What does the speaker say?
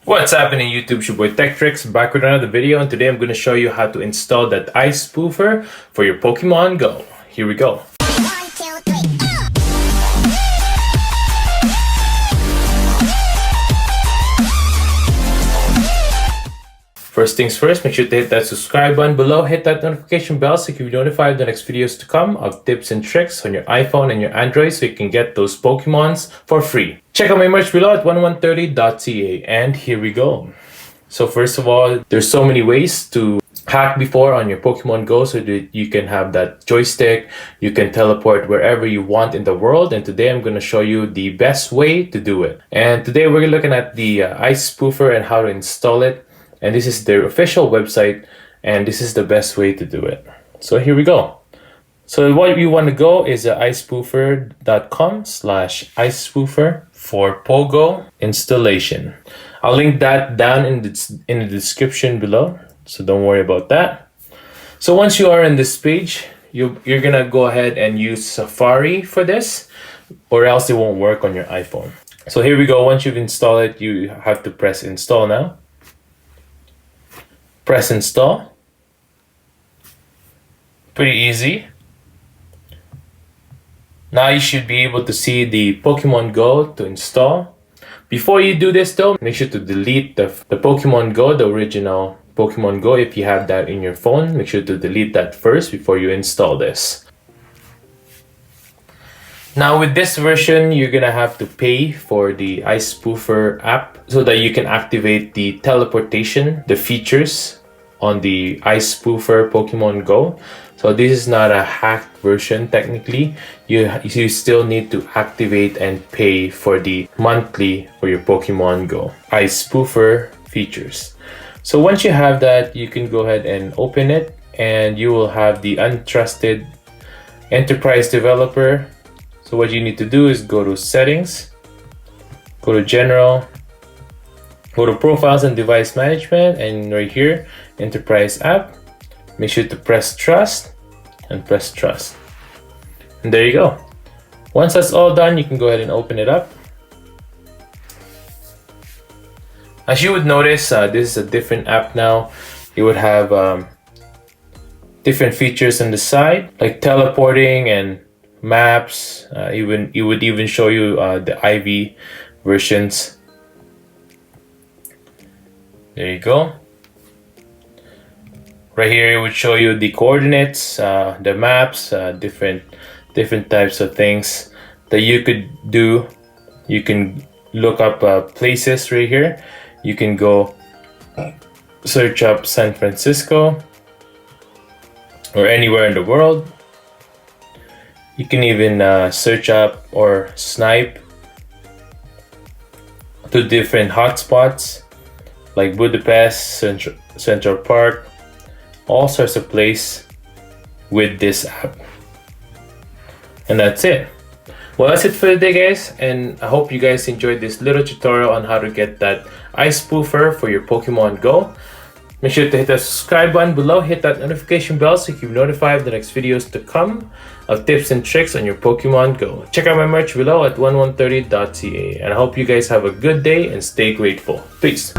What's happening YouTube, it's your boy Tech Tricks back with another video, and today I'm going to show you how to install that ice spoofer for your Pokemon Go. Here we go. First things first, make sure to hit that subscribe button below, hit that notification bell so you can be notified of the next videos to come of tips and tricks on your iPhone and your Android so you can get those Pokemons for free. Check out my merch below at 1130.ca, and here we go. So first of all, there's so many ways to hack before on your Pokemon Go so that you can have that joystick, you can teleport wherever you want in the world, and today I'm going to show you the best way to do it. And today we're looking at the ice spoofer and how to install it. And this is their official website, and this is the best way to do it. So here we go. So what you want to go is icespoofer.com/icespoofer for Pogo installation. I'll link that down in the description below, so don't worry about that. So once you are in this page, you're gonna go ahead and use Safari for this, or else it won't work on your iPhone. So here we go. Once you've installed it, you have to press install now. Press install. Pretty easy. Now you should be able to see the Pokemon Go to install. Before you do this though, make sure to delete the Pokemon Go, the original Pokemon Go. If you have that in your phone, make sure to delete that first before you install this. Now with this version, you're gonna have to pay for the Ice Spoofer app so that you can activate the teleportation, the features on the Ice Spoofer Pokemon Go. So this is not a hacked version technically. You still need to activate and pay for the monthly for your Pokemon Go Ice Spoofer features. So once you have that, you can go ahead and open it, and you will have the untrusted enterprise developer. So what you need to do is go to settings, go to general, go to profiles and device management, and right here, enterprise app. Make sure to press trust and press trust. And there you go. Once that's all done, you can go ahead and open it up. As you would notice, this is a different app now. It would have different features on the side, like teleporting and maps. It would even show you the IV versions. There you go. Right here it would show you the coordinates, the maps, different types of things that you could do. You can look up places right here. You can go search up San Francisco or anywhere in the world. You can even search up or snipe to different hotspots like Budapest, Central Park, all sorts of places with this app. And that's it. Well, that's it for today, guys, and I hope you guys enjoyed this little tutorial on how to get that ice spoofer for your Pokemon Go. Make sure to hit that subscribe button below, hit that notification bell so you can be notified of the next videos to come of tips and tricks on your Pokemon Go. Check out my merch below at 1130.ca, and I hope you guys have a good day and stay grateful. Peace.